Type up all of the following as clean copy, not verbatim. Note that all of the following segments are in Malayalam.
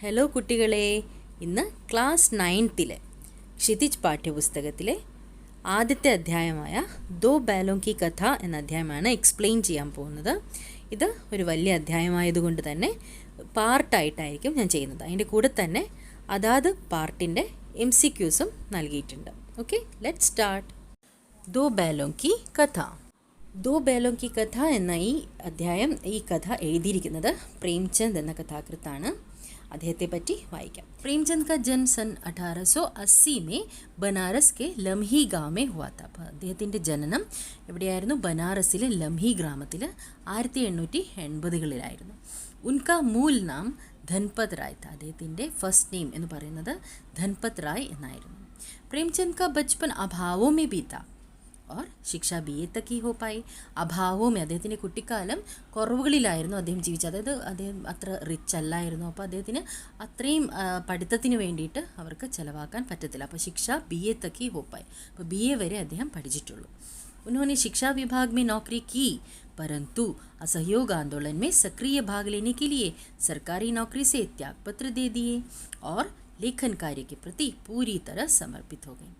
ഹലോ കുട്ടികളെ, ഇന്ന് ക്ലാസ് 9ലെ ക്ഷിതിജ് പാഠ്യപുസ്തകത്തിലെ ആദ്യത്തെ അധ്യായമായ ദോ ബാലോം കി കഥ എന്ന അധ്യായമാണ് എക്സ്പ്ലെയിൻ ചെയ്യാൻ പോകുന്നത്. ഇത് ഒരു വലിയ അധ്യായമായതുകൊണ്ട് തന്നെ പാർട്ടായിട്ടായിരിക്കും ഞാൻ ചെയ്യുന്നത്. അതിൻ്റെ കൂടെ തന്നെ അതാത് പാർട്ടിൻ്റെ MCQസും നൽകിയിട്ടുണ്ട്. Okay, let's start. ദോ ബാലോം കി കഥ. ദോ ബാലോം കി കഥ എന്ന ഈ കഥ എഴുതിയിരിക്കുന്നത് പ്രേംചന്ദ് എന്ന കഥാകൃത്താണ്. അദ്ദേഹത്തെ പറ്റി വായിക്കാം. പ്രേംചന്ദ് का जन्म सन 1880 में बनारस के लम्ही गाँव में हुआ था. അപ്പോൾ അദ്ദേഹത്തിൻ്റെ ജനനം എവിടെയായിരുന്നു? ബനാറസിലെ ലംഹി ഗ്രാമത്തിൽ 1880കളിലായിരുന്നു. ഉൻകാ മൂൽ നാം ധൻപത് റായ് था. അദ്ദേഹത്തിൻ്റെ ഫസ്റ്റ് നെയിം എന്ന് പറയുന്നത് ധൻപത് റായ് എന്നായിരുന്നു. പ്രേംചന്ദ് का बचपन अभावों में बीता और शिक्षा BA तक ही हो पाई. അഭാവവും അദ്ദേഹത്തിൻ്റെ കുട്ടിക്കാലം കുറവുകളിലായിരുന്നു അദ്ദേഹം ജീവിച്ചത്. അതായത് അദ്ദേഹം അത്ര റിച്ച് അല്ലായിരുന്നു. അപ്പോൾ അദ്ദേഹത്തിന് അത്രയും പഠിത്തത്തിന് വേണ്ടിയിട്ട് അവർക്ക് ചിലവാക്കാൻ പറ്റത്തില്ല. അപ്പോൾ ശിക്ഷ BA तक ही हो पाई. അപ്പോൾ BA വരെ അദ്ദേഹം പഠിച്ചിട്ടുള്ളൂ. उन्होंने शिक्षा विभाग में नौकरी की, परंतु असहयोग आंदोलन में सक्रिय भाग लेने के लिए सरकारी नौकरी से त्यागपत्र दे दिए और ലേഖൻ കാര്യയ്ക്ക് പ്രതി പൂരി തര സമർപ്പിത് ഹോ ഗയി.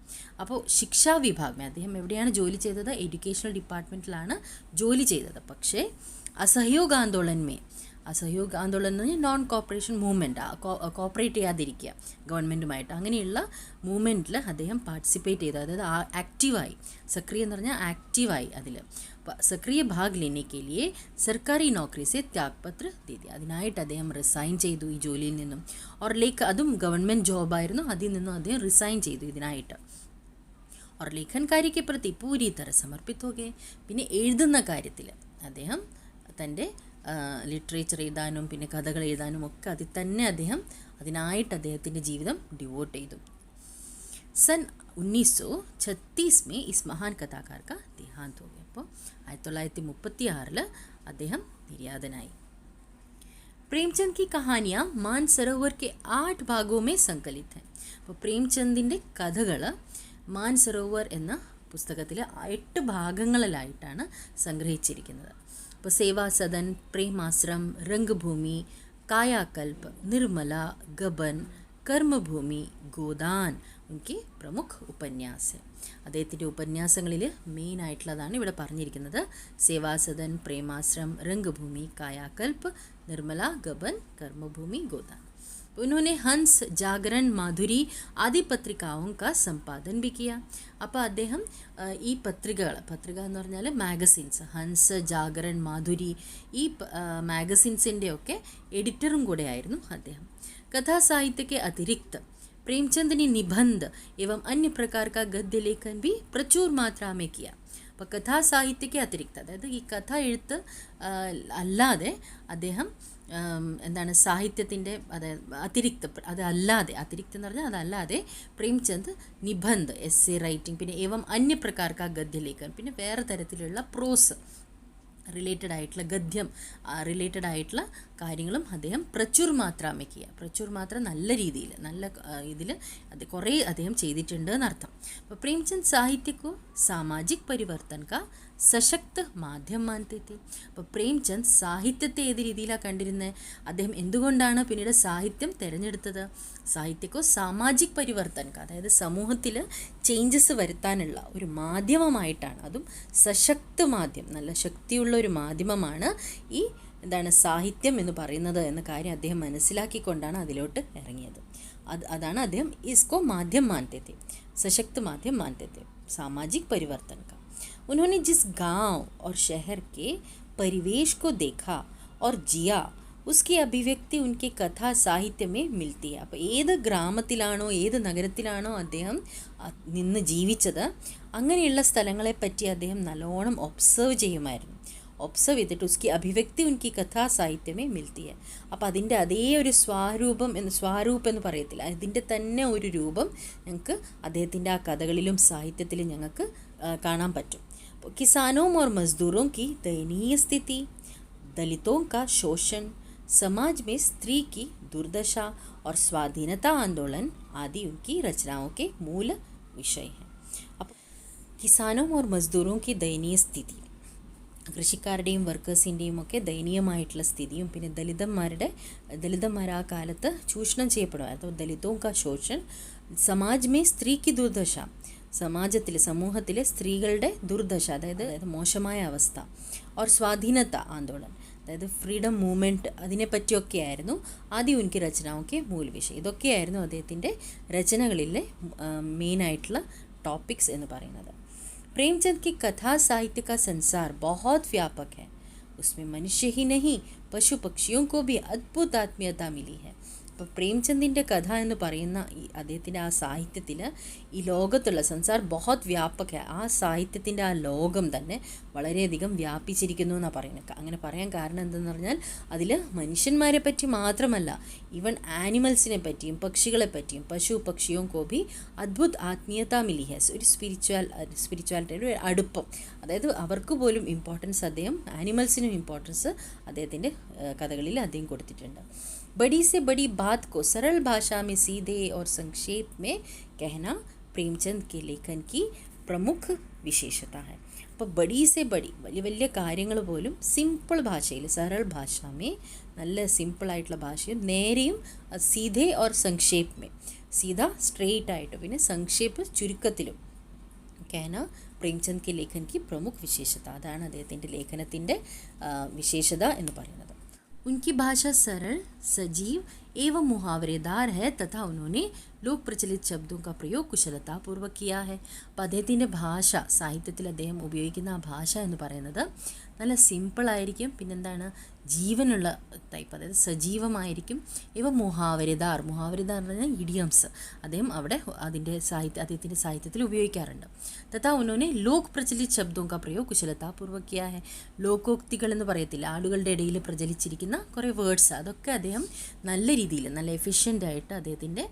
അപ്പോൾ ശിക്ഷാ വിഭാഗ് അദ്ദേഹം എവിടെയാണ് ജോലി ചെയ്തത്? എഡ്യൂക്കേഷണൽ ഡിപ്പാർട്ട്മെൻറ്റിലാണ് ജോലി ചെയ്തത്. പക്ഷേ അസഹयोग ആന്തോളൻ എന്ന് പറഞ്ഞാൽ നോൺ കോപ്പറേഷൻ മൂവ്മെൻറ്റ്, കോപ്പറേറ്റ് ചെയ്യാതിരിക്കുക ഗവൺമെൻറ്റുമായിട്ട്, അങ്ങനെയുള്ള മൂവ്മെൻറ്റിൽ അദ്ദേഹം പാർട്ടിസിപ്പേറ്റ് ചെയ്തു. അതായത് ആക്റ്റീവായി, സക്രിയ എന്ന് പറഞ്ഞാൽ ആക്റ്റീവായി അതിൽ. സക്രിയ ഭാഗ് ലേനെ കെ ലിയെ സർക്കാരി നോക്കറി സെ ത്യാഗ്പത്ര ദേ ദിയ. അതിനായിട്ട് അദ്ദേഹം റിസൈൻ ചെയ്തു ഈ ജോലിയിൽ നിന്നും. അതും ഗവൺമെൻറ് ജോബായിരുന്നു, അതിൽ നിന്നും അദ്ദേഹം റിസൈൻ ചെയ്തു ഇതിനായിട്ട്. और लेखन कार्य के प्रति पूरी तरह समर्पित हो गए. പിന്നെ എഴുതുന്ന കാര്യത്തിൽ അദ്ദേഹം തൻ്റെ ലിറ്ററേച്ചർ എഴുതാനും പിന്നെ കഥകൾ എഴുതാനും ഒക്കെ അതിൽ തന്നെ അതിനായിട്ട് അദ്ദേഹത്തിൻ്റെ ജീവിതം ഡിവോട്ട് ചെയ്തു. सन 1936 में इस महान कथाकार का देहांत हो गया. അപ്പോൾ 1936 അദ്ദേഹം നിര്യാതനായി. प्रेमचंद की कहानियाँ मानसरोवर के 8 भागों में संकलित हैं. അപ്പോൾ പ്രേംചന്ദിൻ്റെ കഥകൾ മാൻസരോവർ എന്ന പുസ്തകത്തിൽ 8 ഭാഗങ്ങളിലായിട്ടാണ് സംഗ്രഹിച്ചിരിക്കുന്നത്. അപ്പോൾ സേവാസദൻ, പ്രേമാശ്രം, രംഗഭൂമി, കായാകൽപ്, നിർമ്മല, ഗബൻ, കർമ്മഭൂമി, ഗോദാൻ ഉनके പ്രമുഖ ഉപന്യാസ്. അദ്ദേഹത്തിൻ്റെ ഉപന്യാസങ്ങളിൽ മെയിനായിട്ടുള്ളതാണ് ഇവിടെ പറഞ്ഞിരിക്കുന്നത്. സേവാസദൻ, പ്രേമാശ്രം, രംഗഭൂമി, കായാകൽപ്, നിർമ്മല, ഗബൻ, കർമ്മഭൂമി, ഗോദാൻ. उन्होंने हंस, जागरण, माधुरी आदि पत्रिकाओं का संपादन भी किया. അപ്പോൾ അദ്ദേഹം ഈ പത്രിക എന്ന് പറഞ്ഞാൽ മാഗസിൻസ്, ഹൻസ്, ജാഗരൺ, മാധുരി, ഈ മാഗസിൻസിൻ്റെ ഒക്കെ എഡിറ്ററും കൂടെ ആയിരുന്നു അദ്ദേഹം. कथासाहित्य के अतिरिक्त प्रेमचंद ने निबंध एवं अन्य प्रकार का गद्य लेखन भी प्रचुर मात्रा में किया. അപ്പോൾ കഥാസാഹിത്യക്ക് അതിരിക്ത, അതായത് ഈ കഥ എഴുത്ത് അല്ലാതെ അദ്ദേഹം സാഹിത്യത്തിൻ്റെ അതിരിക്ത എന്ന് പറഞ്ഞാൽ അതല്ലാതെ പ്രേംചന്ദ് നിബന്ധ്, എസ്സേ റൈറ്റിംഗ്, പിന്നെ ഏവം അന്യപ്രകാർക്ക ഗദ്യലേഖൻ, പിന്നെ വേറെ തരത്തിലുള്ള പ്രോസ് റിലേറ്റഡ് ആയിട്ടുള്ള ഗദ്യം റിലേറ്റഡ് ആയിട്ടുള്ള കാര്യങ്ങളും അദ്ദേഹം പ്രചുർ മാത്രാമയ്ക്കുക. പ്രചുർ മാത്ര നല്ല രീതിയിൽ, നല്ല ഇതിൽ അത് കുറേ അദ്ദേഹം ചെയ്തിട്ടുണ്ട് എന്നർത്ഥം. അപ്പോൾ പ്രേംചന്ദ് സാഹിത്യക്കു സാമാജിക് പരിവർത്തൻ കാ സശക്ത മാധ്യം മാനത്തെ थे. അപ്പോൾ പ്രേംചന്ദ് സാഹിത്യത്തെ ഏത് രീതിയിലാണ് കണ്ടിരുന്നത്? അദ്ദേഹം എന്തുകൊണ്ടാണ് പിന്നീട് സാഹിത്യം തിരഞ്ഞെടുത്തത്? സാഹിത്യക്കോ സാമാജിക് പരിവർത്തൻ, അതായത് സമൂഹത്തിൽ ചേഞ്ചസ് വരുത്താനുള്ള ഒരു മാധ്യമമായിട്ടാണ്, അതും സശക്ത മാധ്യം, നല്ല ശക്തിയുള്ള ഒരു മാധ്യമമാണ് ഈ സാഹിത്യം എന്ന് പറയുന്നത് എന്ന കാര്യം അദ്ദേഹം മനസ്സിലാക്കിക്കൊണ്ടാണ് അതിലോട്ട് ഇറങ്ങിയത്. അതാണ് അദ്ദേഹം ഇസ്കോ മാധ്യം മാനത്തെ थे, सशक्त माध्यम मानते थे, सामाजिक परिवर्तन का. उन्होंने जिस गांव और शहर के परिवेश को देखा और जिया उसकी अभिव्यक्ति उनके कथा साहित्य में मिलती है. അപ്പോൾ ഏത് ഗ്രാമത്തിലാണോ ഏത് നഗരത്തിലാണോ അദ്ദേഹം നിന്ന് ജീവിച്ചത്, അങ്ങനെയുള്ള സ്ഥലങ്ങളെപ്പറ്റി അദ്ദേഹം നല്ലോണം ഒബ്സർവ് ചെയ്യുമായിരുന്നു. ഒബ്സർവ് ചെയ്തിട്ട് ഉസ്കി അഭിവ്യക്തി ഉൻകി കഥാ സാഹിത്യമേ മിൽത്തി ഹെ. അപ്പോൾ അതിൻ്റെ അതേ ഒരു സ്വരൂപം എന്ന് പറയത്തില്ല, അതിൻ്റെ തന്നെ ഒരു രൂപം ഞങ്ങൾക്ക് അദ്ദേഹത്തിൻ്റെ ആ കഥകളിലും സാഹിത്യത്തിലും ഞങ്ങൾക്ക് കാണാൻ പറ്റും. അപ്പോൾ കിസാനോं और मजदूरों की दयनीय स्थिति, दलितों का शोषण, समाज में स्त्री की दुर्दशा और स्वाधीनता आंदोलन आदि उनकी रचनाओं के मूल विषय हैं. अब किसानों और मजदूरों की दयनीय स्थिति, കൃഷിക്കാരുടെയും വർക്കേഴ്സിൻ്റെയും ഒക്കെ ദയനീയമായിട്ടുള്ള സ്ഥിതിയും പിന്നെ ദലിതന്മാർ ആ കാലത്ത് ചൂഷണം ചെയ്യപ്പെടുമായിരുന്നു. ദലിതോं का शोषण समाज में स्त्री की दुर्दशा, സമൂഹത്തിലെ സ്ത്രീകളുടെ ദുർദശ, അതായത് മോശമായ അവസ്ഥ, और स्वाधीनता आंदोलन, അതായത് ഫ്രീഡം മൂവ്മെൻറ്റ്, അതിനെപ്പറ്റിയൊക്കെയായിരുന്നു ആദ്യം ഉൻകി രചനാവൊക്കെ മൂൽ വിഷയം. ഇതൊക്കെയായിരുന്നു അദ്ദേഹത്തിൻ്റെ രചനകളിലെ മെയിനായിട്ടുള്ള ടോപ്പിക്സ് എന്ന് പറയുന്നത്. प्रेमचंद की कथा साहित्य का संसार बहुत व्यापक है. उसमें मनुष्य ही नहीं पशु पक्षियों को भी अद्भुत आत्मीयता मिली है. അപ്പോൾ പ്രേംചന്ദിൻ്റെ കഥ എന്ന് പറയുന്ന അദ്ദേഹത്തിൻ്റെ ആ സാഹിത്യത്തിൽ ഈ ലോകത്തുള്ള സംസാർ ബഹുത് വ്യാപക, ആ സാഹിത്യത്തിൻ്റെ ആ ലോകം തന്നെ വളരെയധികം വ്യാപിച്ചിരിക്കുന്നു എന്നാണ് പറയുന്നത്. അങ്ങനെ പറയാൻ കാരണം എന്തെന്ന് പറഞ്ഞാൽ അതിൽ മനുഷ്യന്മാരെ പറ്റി മാത്രമല്ല, ഈവൻ ആനിമൽസിനെ പറ്റിയും പക്ഷികളെ പറ്റിയും പശു പക്ഷിയും കോബി അദ്ഭുത് ആത്മീയത മിലി ഹെ, ഒരു സ്പിരിച്വാലിറ്റിയുടെ ഒരു അടുപ്പം, അതായത് അവർക്ക് പോലും ഇമ്പോർട്ടൻസ് അദ്ദേഹം, ആനിമൽസിനും ഇമ്പോർട്ടൻസ് അദ്ദേഹത്തിൻ്റെ കഥകളിൽ അദ്ദേഹം കൊടുത്തിട്ടുണ്ട്. बड़ी से बड़ी बात को सरल भाषा में सीधे और संक्षेप में कहना प्रेमचंद के लेखन की प्रमुख विशेषता है. അപ്പോൾ ബഡി സെ ബഡി, വലിയ വലിയ കാര്യങ്ങൾ പോലും സിമ്പിൾ ഭാഷയിൽ, സരൾ ഭാഷമേ, നല്ല സിമ്പിളായിട്ടുള്ള ഭാഷയും നേരെയും, സീധേ ഓർ സംക്ഷേപ് മേ, സീധ സ്ട്രെയിറ്റ് ആയിട്ട്, പിന്നെ സംക്ഷേപ് ചുരുക്കത്തിലും, कहना प्रेमचंद के लेखन की प्रमुख विशेषता, അതാണ് അദ്ദേഹത്തിൻ്റെ ലേഖനത്തിൻ്റെ വിശേഷത എന്ന് പറയുന്നത്. उनकी भाषा सरल, सजीव एवं मुहावरेदार है तथा उन्होंने लोक प्रचलित शब्दों का प्रयोग कुशलतापूर्वक किया है. അപ്പോൾ അദ്ദേഹത്തിൻ്റെ ഭാഷ, സാഹിത്യത്തിൽ അദ്ദേഹം ഉപയോഗിക്കുന്ന ആ ഭാഷ എന്ന് പറയുന്നത് നല്ല സിമ്പിളായിരിക്കും, പിന്നെന്താണ്, ജീവനുള്ള ടൈപ്പ്, അതായത് സജീവമായിരിക്കും. ഇവ മുഹാവരിദാർ എന്ന് പറഞ്ഞാൽ ഇഡിയംസ് അദ്ദേഹം അവിടെ അദ്ദേഹത്തിൻ്റെ സാഹിത്യത്തിൽ ഉപയോഗിക്കാറുണ്ട്. തഥാ ഉന്നോനെ ലോക് പ്രചലിത് ശബ്ദോं का प्रयोग കുശലതാപൂർവ്വം കിയാ ഹെ. ലോകോക്തികൾ എന്ന് പറയത്തില്ല, ആളുകളുടെ ഇടയിൽ പ്രചലിച്ചിരിക്കുന്ന കുറേ വേർഡ്സ്, അതൊക്കെ അദ്ദേഹം നല്ല രീതിയിൽ, നല്ല എഫിഷ്യൻ്റായിട്ട് അദ്ദേഹത്തിൻ്റെ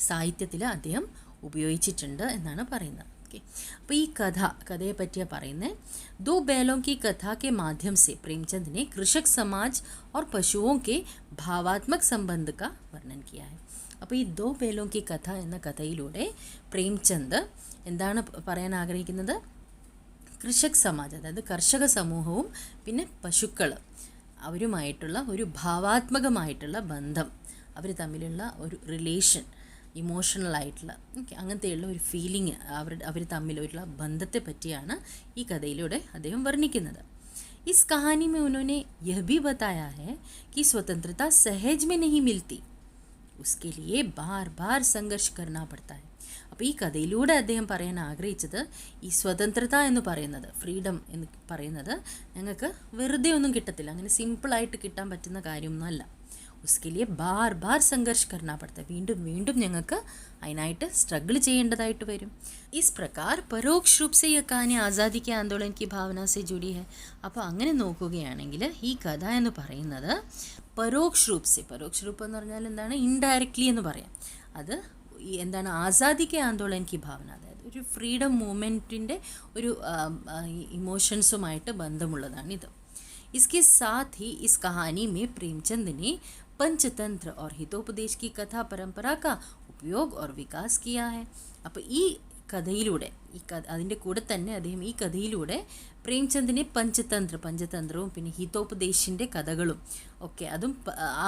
സാഹിത്യത്തിൽ അദ്ദേഹം ഉപയോഗിച്ചിട്ടുണ്ട് എന്നാണ് പറയുന്നത്. അപ്പോൾ ഈ കഥയെ പറ്റിയാണ് പറയുന്നത്. दो बैलों की कथा के माध्यम से प्रेमचंद ने कृषक समाज और पशुओं के भावात्मक संबंध का वर्णन किया है. അപ്പോൾ ഈ ദോ ബേലോं की കഥ എന്ന കഥയിലൂടെ പ്രേംചന്ദ് എന്താണ് പറയാൻ ആഗ്രഹിക്കുന്നത്? കൃഷക് സമാജ്, അതായത് കർഷക സമൂഹവും പിന്നെ പശുക്കൾ, അവരുമായിട്ടുള്ള ഒരു ഭാവാത്മകമായിട്ടുള്ള ബന്ധം, അവർ തമ്മിലുള്ള ഒരു റിലേഷൻ, ഇമോഷണലായിട്ടുള്ള അങ്ങനത്തെയുള്ള ഒരു ഫീലിംഗ്, അവർ തമ്മിലുള്ള ബന്ധത്തെ പറ്റിയാണ് ഈ കഥയിലൂടെ അദ്ദേഹം വർണ്ണിക്കുന്നത്. ഇസ് കഹാനി में उन्होंने यह भी बताया है कि स्वतंत्रता सहज में नहीं मिलती, उसके लिए बार बार संघर्ष करना पड़ता है. അപ്പോൾ ഈ കഥയിലൂടെ അദ്ദേഹം പറയാൻ ആഗ്രഹിച്ചത് ഈ സ്വതന്ത്രത എന്ന് പറയുന്നത്, ഫ്രീഡം എന്ന് പറയുന്നത് ഞങ്ങൾക്ക് വെറുതെ ഒന്നും കിട്ടത്തില്ല, അങ്ങനെ സിമ്പിളായിട്ട് കിട്ടാൻ പറ്റുന്ന കാര്യമൊന്നുമല്ല. उसके लिए बार बार संघर्ष करना पड़ता है, വീണ്ടും വീണ്ടും ഞങ്ങൾക്ക് അതിനായിട്ട് സ്ട്രഗിൾ ചെയ്യേണ്ടതായിട്ട് വരും. इस प्रकार परोक्ष रूप से यह कहानी आज़ादी के आंदोलन की भावना से जुड़ी है. അപ്പോൾ അങ്ങനെ നോക്കുകയാണെങ്കിൽ ഈ കഥ എന്ന് പറയുന്നത് പരോക്ഷ രൂപം എന്ന് പറഞ്ഞാൽ എന്താണ്, ഇൻഡയറക്റ്റ്ലി എന്ന് പറയാം. അത് എന്താണ്, ആസാദി കെ ആന്തോളൻ കി ഭാവന, അതായത് ഒരു ഫ്രീഡം മൂവ്മെൻറ്റിൻ്റെ ഒരു ഇമോഷൻസുമായിട്ട് ബന്ധമുള്ളതാണിത്. इसके साथ ही इस कहानी में प्रेमचंद ने पंचतंत्र और हितोपदेश की कथा परंपरा का उपयोग और विकास किया है. അപ്പോൾ ഈ കഥയിലൂടെ, അതിൻ്റെ കൂടെ തന്നെ അദ്ദേഹം ഈ കഥയിലൂടെ പ്രേംചന്ദിനെ പഞ്ചതന്ത്രവും പിന്നെ ഹിതോപദേശിൻ്റെ കഥകളും ഒക്കെ, അതും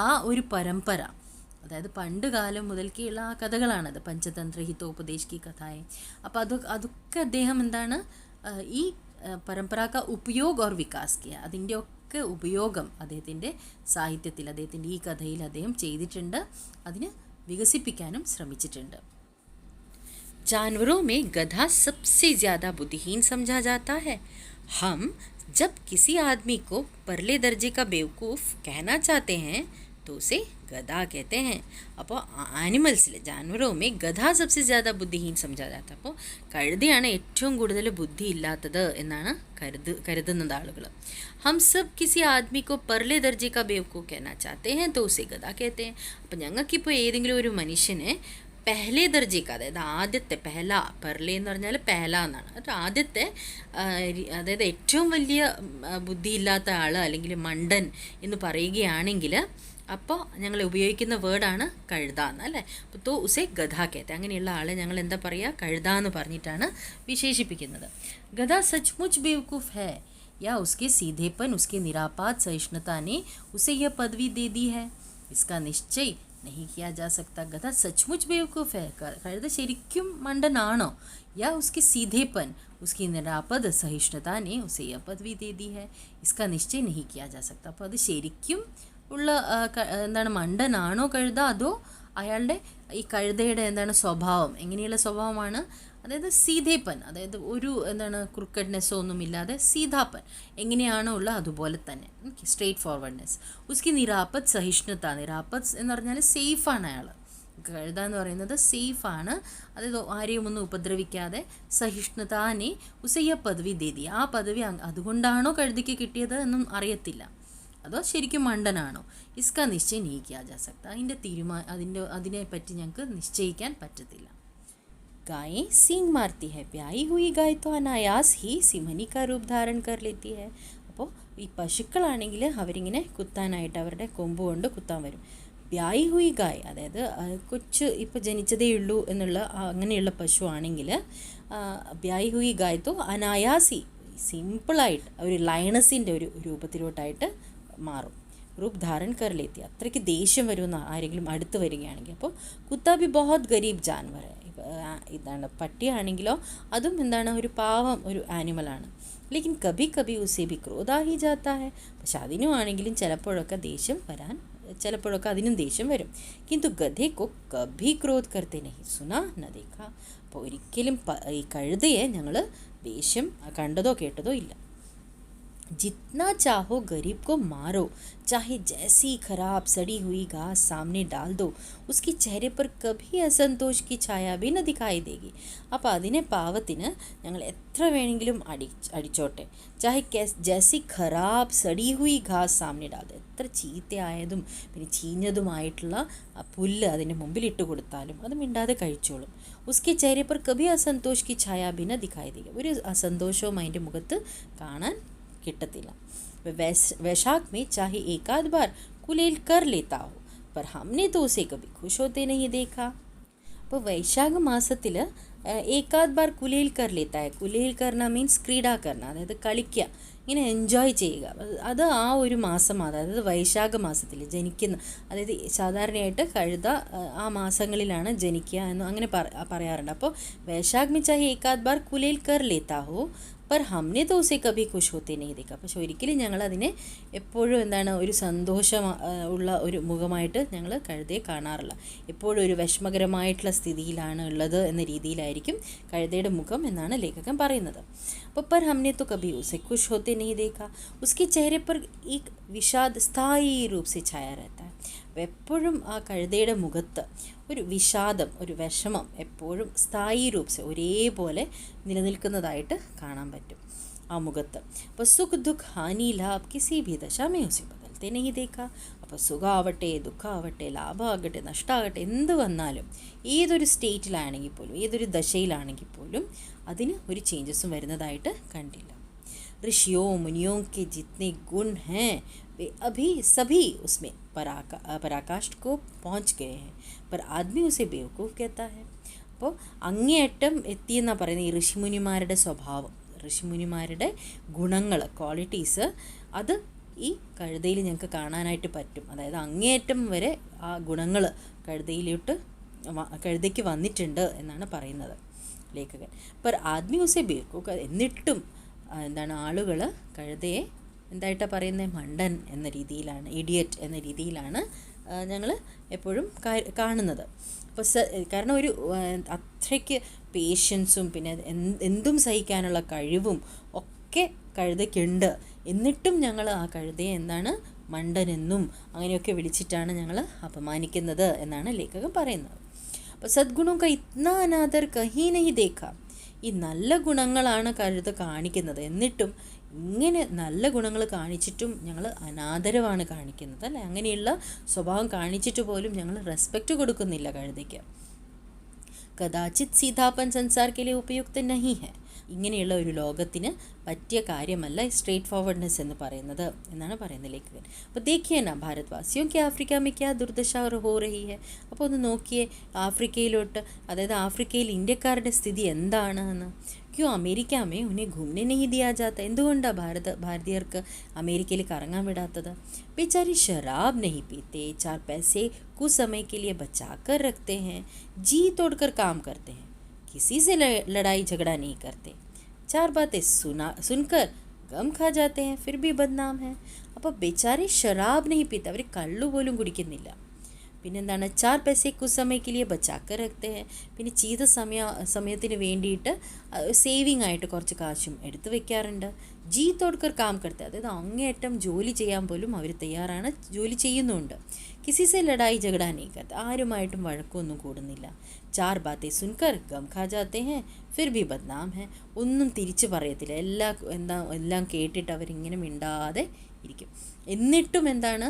ആ ഒരു പരമ്പര, അതായത് പണ്ട് കാലം മുതൽക്കുള്ള ആ കഥകളാണത്, പഞ്ചതന്ത്ര ഹിതോപദേശ് കി കഥായെ. അപ്പോൾ അതൊക്കെ അദ്ദേഹം എന്താണ്, ഈ പരമ്പരാക്ക ഉപയോഗ ഓർ വികാസ് കിയ, അതിൻ്റെ ഒക്കെ ഉപയോഗം അദ്ദേഹത്തിൻ്റെ സാഹിത്യത്തിൽ, അദ്ദേഹത്തിൻ്റെ ഈ കഥയിൽ അദ്ദേഹം ചെയ്തിട്ടുണ്ട്, അതിന് വികസിപ്പിക്കാനും ശ്രമിച്ചിട്ടുണ്ട്. जानवरों में गधा सबसे ज़्यादा बुद्धिहीन समझा जाता है. हम जब किसी आदमी को परले दर्जे का बेवकूफ़ कहना चाहते हैं तो उसे गधा कहते हैं. അപ്പോൾ ആനിമൽസിൽ, ജാൻവറോ മേ ഗധ സബ്സെ ജ്യാദ ബുദ്ധിഹീൻ സമझा जाता. അപ്പോൾ കഴുതയാണ് ഏറ്റവും കൂടുതൽ ബുദ്ധി ഇല്ലാത്തത് എന്നാണ് കരുതുന്നത് ആളുകൾ. हम सब किसी आदमी को परले दर्जे का बेवकूफ़ कहना चाहते हैं तो उसे गधा कहते हैं. അപ്പോൾ ഞങ്ങൾക്കിപ്പോൾ ഏതെങ്കിലും ഒരു മനുഷ്യനെ പെഹ്ലെ ദർജയ്ക്ക്, അതായത് ആദ്യത്തെ, പെഹല, പെർലെ എന്ന് പറഞ്ഞാൽ പെഹല എന്നാണ്, അത് ആദ്യത്തെ, അതായത് ഏറ്റവും വലിയ ബുദ്ധിയില്ലാത്ത ആൾ അല്ലെങ്കിൽ മണ്ടൻ എന്ന് പറയുകയാണെങ്കിൽ അപ്പോൾ ഞങ്ങൾ ഉപയോഗിക്കുന്ന വേർഡാണ് കഴുത എന്ന്, അല്ലേ. അപ്പോൾ തോ ഉസെ ഗധ കേത്തെ, അങ്ങനെയുള്ള ആളെ ഞങ്ങൾ എന്താ പറയുക, കഴുത എന്ന് പറഞ്ഞിട്ടാണ് വിശേഷിപ്പിക്കുന്നത്. ഗധ സച്ച്മുച്ച് ബേവക്കൂഫ് ഹേ, या उसके सीधेपन, उसके निरापाद सहिष्णुता ने उसे यह पदवी दे दी है? इसका निश्चय नहीं किया जा सकता. गधा सचमुच बेवकूफ़ है. കഴുത ശരിക്കും മണ്ടനാണോ? या उसके सीधेपन, उसकी निरापद सहिष्णुता ने उसे यह पदवी दे दी है? इसका निश्चय नहीं किया जा सकता. അപ്പോൾ അത് ശരിക്കും ഉള്ള എന്താണ്, മണ്ടനാണോ കഴുത, അതോ അയാളുടെ ഈ കഴുതയുടെ എന്താണ് സ്വഭാവം, എങ്ങനെയുള്ള സ്വഭാവമാണ്? അതായത് സീധേപ്പൻ, അതായത് ഒരു എന്താണ് ക്രുക്കഡ്നെസ്സോ ഒന്നുമില്ലാതെ സീതാപ്പൻ എങ്ങനെയാണോ ഉള്ള അതുപോലെ തന്നെ, സ്ട്രേറ്റ് ഫോർവേഡ്നെസ്. ഉസ്കി നിരാപത് സഹിഷ്ണുത, നിരാപത് എന്ന് പറഞ്ഞാൽ സേഫാണ് അയാൾ. കഴുത എന്ന് പറയുന്നത് സേഫാണ്, അതായത് ആരെയും ഒന്നും ഉപദ്രവിക്കാതെ. സഹിഷ്ണുതാനെ ഉസയ്യ പദവി ദേതി, ആ പദവി അതുകൊണ്ടാണോ കഴുതയ്ക്ക് കിട്ടിയത് എന്നും അറിയത്തില്ല. അതോ ശരിക്കും മണ്ടനാണോ? ഇസ്ക നിശ്ചയം नहीं किया जा सकता. അതിനെപ്പറ്റി ഞങ്ങൾക്ക് നിശ്ചയിക്കാൻ പറ്റത്തില്ല. गायें सींग मारती है. ब्याई हुई गाय तो अनायास ही सिमनी का रूप धारण कर लेती है. അപ്പോൾ ഈ പശുക്കളാണെങ്കിൽ അവരിങ്ങനെ കുത്താനായിട്ട് അവരുടെ കൊമ്പ് കൊണ്ട് കുത്താൻ വരും. ബ്യായി ഹുയി ഗായ്, അതായത് കൊച്ചു ഇപ്പോൾ ജനിച്ചതേ ഉള്ളൂ എന്നുള്ള അങ്ങനെയുള്ള പശു ആണെങ്കിൽ ബ്യായി ഹുയി ഗായ് തോ അനായാസി, സിമ്പിളായിട്ട് ഒരു ലയണസിൻ്റെ ഒരു രൂപത്തിലോട്ടായിട്ട് മാറും. റൂപ് ധാരൺ കർ ലേത്തി, അത്രയ്ക്ക് ദേഷ്യം വരുമെന്ന് ആരെങ്കിലും അടുത്ത് വരികയാണെങ്കിൽ. അപ്പോൾ കുത്ത ബി ബഹുത് ഗരീബ് ജാൻവർ, ഇതാണ് പട്ടിയാണെങ്കിലോ അതും എന്താണ്, ഒരു പാവം ഒരു ആനിമലാണ്. ലേക്കിൻ കഭി കഭി ഉസേ ബി ക്രോധാ ഹി ജാത്താ ഹെ, പക്ഷെ അതിനും ആണെങ്കിലും ചിലപ്പോഴൊക്കെ ദേഷ്യം വരാൻ, ചിലപ്പോഴൊക്കെ അതിനും ദേഷ്യം വരും. കിന്തു ഗധേ കോ കഭി ക്രോധ് കർത്തെ നഹി സുനാ ന ദേഖാ, അപ്പോൾ ഒരിക്കലും ഈ കഴുതയെ ഞങ്ങൾ ദേഷ്യം കണ്ടതോ കേട്ടതോ ഇല്ല. जितना चाहो गरीब को मारो, चाहे जैसी खराब सड़ी हुई घास सामने डाल दो, उसकी चेहरे पर कभी असंतोष की छाया भी न दिखाई देगी. അപ്പോൾ അതിനെ പാവത്തിന് ഞങ്ങൾ എത്ര വേണമെങ്കിലും അടിച്ചോട്ടെ, ചാഹെ ജൈസി ഖറാബ് സടി ഹുയി ഘാസ് സാമനെ ഡാൽ ദോ, എത്ര ചീത്തയായതും പിന്നെ ചീഞ്ഞതുമായിട്ടുള്ള പുല്ല് അതിൻ്റെ മുമ്പിൽ ഇട്ട് കൊടുത്താലും അത് മിണ്ടാതെ കഴിച്ചോളും. ഉസ്കെ ചെഹരെ പർ കഭി അസന്തോഷ് കി ഛായ ബി ന ദിഖായി ദേഗി, ഒരു അസന്തോഷവും അതിൻ്റെ മുഖത്ത് കാണാൻ കിട്ടത്തില്ല. वैशाख में चाहे एक आध बार कुलेल कर लेता हो, पर हमने तो उसे कभी खुश होते नहीं देखा. അപ്പോൾ വൈശാഖ മാസത്തിൽ ഏകാദ് ബാർ കുലേൽ കർ ലേത്ത ഹെ. കുലേൽ കർണ മീൻസ് ക്രീഡ കർണ, അതായത് കളിക്കുക, ഇങ്ങനെ എൻജോയ് ചെയ്യുക. അത് ആ ഒരു മാസം, അതായത് വൈശാഖ മാസത്തിൽ ജനിക്കുന്ന, അതായത് സാധാരണയായിട്ട് കഴുത ആ മാസങ്ങളിലാണ് ജനിക്കുക എന്ന് അങ്ങനെ പറയാറുണ്ട്. അപ്പോൾ വൈശാഖ് മേ ചാഹെ ഏകാദ് ബാർ കുലേൽ കർ ലേത്താ ഹോ, पर हमने तो उसे कभी खुश होते नहीं देखा. പക്ഷെ ഒരിക്കലും ഞങ്ങൾ അതിനെ എപ്പോഴും എന്താണ്, ഒരു സന്തോഷം ഉള്ള ഒരു മുഖമായിട്ട് ഞങ്ങൾ കഴുതയെ കാണാറില്ല. എപ്പോഴും ഒരു വിഷമകരമായിട്ടുള്ള സ്ഥിതിയിലാണ് ഉള്ളത് എന്ന രീതിയിലായിരിക്കും കഴുതയുടെ മുഖം എന്നാണ് ലേഖകൻ പറയുന്നത്. അപ്പോൾ पर हमने तो कभी उसे खुश होते नहीं देखा, उसके चेहरे पर एक विषाद स्थायी रूप से छाया रहता है. എപ്പോഴും ആ കഴുതയുടെ മുഖത്ത് ഒരു വിഷാദം, ഒരു വിഷമം എപ്പോഴും സ്ഥായി രൂപസ് ഒരേപോലെ നിലനിൽക്കുന്നതായിട്ട് കാണാൻ പറ്റും ആ മുഖത്ത്. അപ്പോൾ സുഖ് ദുഃഖ് ഹാനി ലാഭ് കിസി ഭി ദശാമേ ഉസെ ബദൽത്തെ നഹീ ദേഖാ. അപ്പോൾ സുഖമാവട്ടെ ദുഃഖമാവട്ടെ ലാഭമാകട്ടെ നഷ്ടമാകട്ടെ എന്ത് വന്നാലും ഏതൊരു സ്റ്റേറ്റിലാണെങ്കിൽ പോലും ഏതൊരു ദശയിലാണെങ്കിൽ പോലും അതിന് ഒരു ചേഞ്ചസും വരുന്നതായിട്ട് കണ്ടില്ല. ऋषियों मुनियों के जितने गुण हैं वे अभी सभी उसमें पराकाष्ठ को पहुंच गए हैं, पर आदमी उसे बेवकूफ़ कहता है. അപ്പോൾ അങ്ങേയറ്റം എത്തിയെന്നാണ് പറയുന്നത് ഈ ഋഷിമുനിമാരുടെ സ്വഭാവം, ഋഷിമുനിമാരുടെ ഗുണങ്ങൾ, ക്വാളിറ്റീസ്, അത് ഈ കഴുതയിൽ ഞങ്ങൾക്ക് കാണാനായിട്ട് പറ്റും. അതായത് അങ്ങേയറ്റം വരെ ആ ഗുണങ്ങൾ കഴുതയ്ക്ക് വന്നിട്ടുണ്ട് എന്നാണ് പറയുന്നത് ലേഖകൻ. पर आदमी उसे बेवकूफ़, എന്നിട്ടും എന്താണ് ആളുകൾ കഴുതയെ എന്തായിട്ടാണ് പറയുന്നത്, മണ്ടൻ എന്ന രീതിയിലാണ്, ഇഡിയറ്റ് എന്ന രീതിയിലാണ് ഞങ്ങൾ എപ്പോഴും കാണുന്നത്. അപ്പോൾ കാരണം ഒരു അത്രയ്ക്ക് പേഷ്യൻസും പിന്നെ എന്തും സഹിക്കാനുള്ള കഴിവും ഒക്കെ കഴുതയ്ക്കുണ്ട്. എന്നിട്ടും ഞങ്ങൾ ആ കഴുതയെ എന്താണ് മണ്ടനെന്നും അങ്ങനെയൊക്കെ വിളിച്ചിട്ടാണ് ഞങ്ങൾ അപമാനിക്കുന്നത് എന്നാണ് ലേഖകൻ പറയുന്നത്. അപ്പോൾ സദ്ഗുണം ക ഇത്നാ അനാദർ കഹീ നഹീ ദേഖാ, ഈ നല്ല ഗുണങ്ങളാണ് കഴുത കാണിക്കുന്നത്, എന്നിട്ടും ഇങ്ങനെ നല്ല ഗുണങ്ങൾ കാണിച്ചിട്ടും ഞങ്ങൾ അനാദരവാണ് കാണിക്കുന്നത് അല്ലേ. അങ്ങനെയുള്ള സ്വഭാവം കാണിച്ചിട്ട് പോലും ഞങ്ങൾ റെസ്പെക്റ്റ് കൊടുക്കുന്നില്ല കഴുതയ്ക്ക്. കദാചിത് സീതാപ്പൻ സംസാർ കെ ലിയെ ഉപയുക്ത നഹീ ഹെ, ഇങ്ങനെയുള്ള ഒരു ലോകത്തിന് പറ്റിയ കാര്യമല്ല സ്ട്രേറ്റ് ഫോർവേഡ്നെസ് എന്ന് പറയുന്നത് എന്നാണ് പറയുന്നത് ലേഖകൻ. അപ്പോൾ ദേഖിയേ നാ ഭാരത്വാസിയോ കെ ആഫ്രിക്ക മേ ക്യാ ദുർദശ ഹോ റഹി ഹെ. അപ്പോൾ ഒന്ന് നോക്കിയേ ആഫ്രിക്കയിലോട്ട്, അതായത് ആഫ്രിക്കയിൽ ഇന്ത്യക്കാരുടെ സ്ഥിതി എന്താണ് എന്ന്. क्यों अमेरिका में उन्हें घूमने नहीं दिया जाता? എന്തുകൊണ്ടാണ് ഭാരതീയർക്ക് അമേരിക്കയിൽ കറങ്ങാൻ വിടാത്തത്? बेचारी शराब नहीं पीते, 4 पैसे कुछ समय के लिए बचा कर रखते हैं, जी तोड़कर काम करते हैं, किसी से लड़ाई झगड़ा नहीं करते, 4 बातें सुनकर गम खा जाते हैं, फिर भी बदनाम है. അപ്പോൾ बेचारे शराब नहीं पीते, അവർ കള്ളു പോലും കുടിക്കുന്നില്ല. പിന്നെന്താണ്? 4 पैसे कुछ समय के लिए बचाकर रखते हैं, പിന്നെ ചീത്ത സമയത്തിന് വേണ്ടിയിട്ട് സേവിങ് ആയിട്ട് കുറച്ച് കാശും എടുത്തു വെക്കാറുണ്ട്. ജി തോടുക്കർ കാം കർത്തെ, അതായത് അങ്ങേയറ്റം ജോലി ചെയ്യാൻ പോലും അവർ തയ്യാറാണ്, ജോലി ചെയ്യുന്നുണ്ട്. കിസിസെ ലഡായി झगड़ा नहीं करते, ആരുമായിട്ടും വഴക്കൊന്നും കൂടുന്നില്ല. 4 बातें सुनकर गम खा जाते हैं, फिर भी बदनाम है, ഒന്നും തിരിച്ചു പറയത്തില്ല, എല്ലാം കേട്ടിട്ട് അവരിങ്ങനെ മിണ്ടാതെ ഇരിക്കും. എന്നിട്ടും എന്താണ്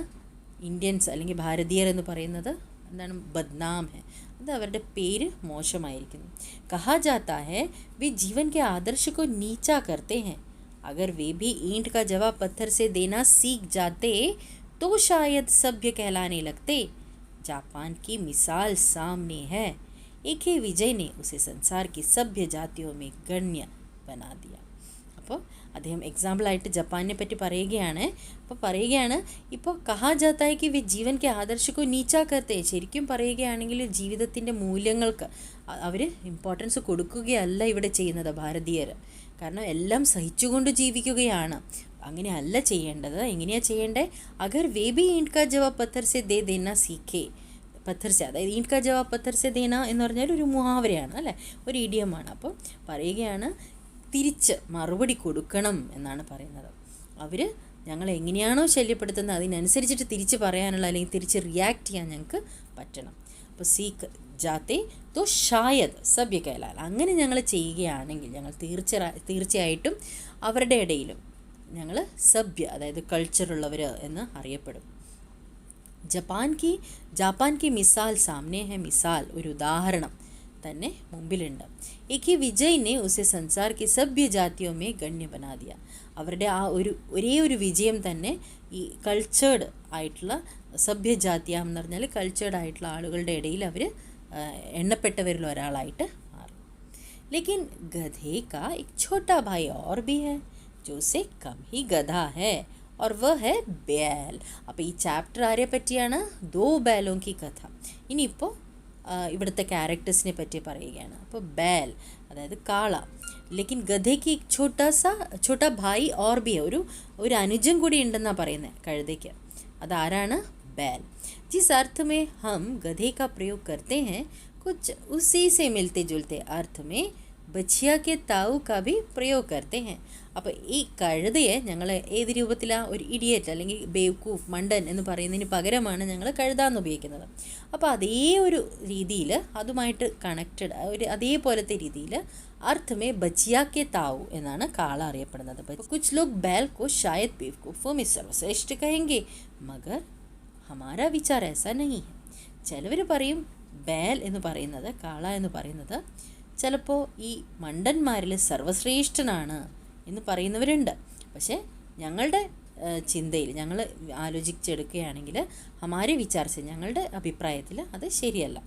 ഇന്ത്യൻസ് അല്ലെങ്കിൽ ഭാരതീയർ എന്ന് പറയുന്നത് എന്താണ്? ബദ്നാം ഹെ, അത് അവരുടെ പേര് മോശമായിരിക്കുന്നു. കഹാ ജാത്താ ഹെ വേ ജീവൻ കെ ആദർശ को नीचा करते हैं, अगर वे भी ईंट का जवाब पत्थर से देना सीख जाते तो शायद सभ्य कहलाने लगते. जापान की मिसाल सामने है, एक ही विजय ने उसे संसार की सभ्य जातियों में गण्य बना दिया. അപ്പോൾ അദ്ദേഹം എക്സാമ്പിളായിട്ട് ജപ്പാനെ പറ്റി പറയുകയാണ്. അപ്പോൾ പറയുകയാണ്, ഇപ്പോൾ കഹാ ജാത്താ ഹെ കി വേ ജീവൻ കെ ആദർശ को नीचा करते, ശരിക്കും പറയുകയാണെങ്കിൽ ജീവിതത്തിൻ്റെ മൂല്യങ്ങൾക്ക് അവർ ഇമ്പോർട്ടൻസ് കൊടുക്കുകയല്ല ഇവിടെ ചെയ്യുന്നത് ഭാരതീയർ. കാരണം എല്ലാം സഹിച്ചുകൊണ്ട് ജീവിക്കുകയാണ്. അങ്ങനെ അല്ല ചെയ്യേണ്ടത്. എങ്ങനെയാണ് ചെയ്യേണ്ടത്? അഗർ വേ ബി ഈंट का जवाब पत्थर से दे देना सीखे, പത്തർ സെ, അതായത് ഈंट का जवाब पत्थर से देना എന്ന് പറഞ്ഞാൽ ഒരു മുഹാവരയാണ് അല്ലേ, ഒരു ഇഡിയമാണ്. അപ്പോൾ പറയുകയാണ് തിരിച്ച് മറുപടി കൊടുക്കണം എന്നാണ് പറയുന്നത്. അവർ ഞങ്ങൾ എങ്ങനെയാണോ ശല്യപ്പെടുത്തുന്നത് അതിനനുസരിച്ചിട്ട് തിരിച്ച് പറയാനുള്ള അല്ലെങ്കിൽ തിരിച്ച് റിയാക്ട് ചെയ്യാൻ ഞങ്ങൾക്ക് പറ്റണം. അപ്പോൾ സീക്ക് ജാത്തെ തോ ഷായദ് സഭ്യ കഹലാൽ, അങ്ങനെ ഞങ്ങൾ ചെയ്യുകയാണെങ്കിൽ ഞങ്ങൾ തീർച്ചയായിട്ടും അവരുടെ ഇടയിലും ഞങ്ങൾ സഭ്യ, അതായത് കൾച്ചറുള്ളവർ എന്ന് അറിയപ്പെടും. ജപ്പാൻ കി മിസാൽ സാമനെ ഹെ, മിസാൽ ഒരു ഉദാഹരണം തന്നെ മുമ്പിലുണ്ട്. ഏക് ഹി വിജയ് ഉസെ സംസാർ കി സഭ്യ ജാതിയോ മേ ഗണ്യ ബനാ ദിയ, അവരുടെ ആ ഒരേ ഒരു വിജയം തന്നെ ഈ കൾച്ചേർഡ് ആയിട്ടുള്ള സഭ്യജാത്യ എന്ന് പറഞ്ഞാൽ കൾച്ചേർഡ് ആയിട്ടുള്ള ആളുകളുടെ ഇടയിൽ അവർ എണ്ണപ്പെട്ടവരിൽ ഒരാളായിട്ട് മാറും. ലേക്കിൻ ഗധേ കാ एक छोटा भाई और भी है जो उसे कम ही गधा है और वह है बैल. അപ്പോൾ ഈ ചാപ്റ്റർ ആരെ പറ്റിയാണ്? 2 बैलों की കഥ. ഇനിയിപ്പോൾ ഇവിടുത്തെ ക്യാരക്ടേഴ്സിനെ പറ്റി പറയുകയാണ്. അപ്പോൾ बैल അതായത് കാള. ലേക്കിൻ ഗധയ്ക്ക് छोटा भाई और भी है, ഒരു അനുജൻ കൂടി ഉണ്ടെന്നാണ് പറയുന്നത് കഴുതയ്ക്ക്. അതാരാണ്? बैल. जिस अर्थ में हम गधे का प्रयोग करते हैं कुछ उसी से मिलते जुलते अर्थ में बछिया के ताऊ का भी प्रयोग करते हैं. അപ്പോൾ ഈ കഴുതയെ ഞങ്ങൾ ഏത് രൂപത്തിലാണ്? ഒരു ഇഡിയറ്റ് അല്ലെങ്കിൽ ബേവ്കൂഫ്, മണ്ടൻ എന്ന് പറയുന്നതിന് പകരമാണ് ഞങ്ങൾ കഴുതാന്ന് ഉപയോഗിക്കുന്നത്. അപ്പോൾ അതേ ഒരു രീതിയിൽ അതുമായിട്ട് കണക്റ്റഡ് അതേപോലത്തെ രീതിയിൽ അർത്ഥമേ ബച്ചിയ കെ താവു എന്നാണ് കാള അറിയപ്പെടുന്നത്. കുച്ച് ലോഗ് बैल को शायद बेवकूफ़ों में सर्वश्रेष्ठ कहेंगे मगर हमारा विचार ऐसा नहीं है. ചിലവർ പറയും बैल എന്ന് പറയുന്നത്, കാള എന്ന് പറയുന്നത് ചിലപ്പോൾ ഈ മണ്ടന്മാരിൽ സർവശ്രേഷ്ഠനാണ് എന്ന് പറയുന്നവരുണ്ട്. പക്ഷേ ഞങ്ങളുടെ ചിന്തയിൽ ഞങ്ങൾ ആലോചിച്ചെടുക്കുകയാണെങ്കിൽ ഹമാരെ വിചാർസെ, ഞങ്ങളുടെ അഭിപ്രായത്തിൽ അത് ശരിയല്ല.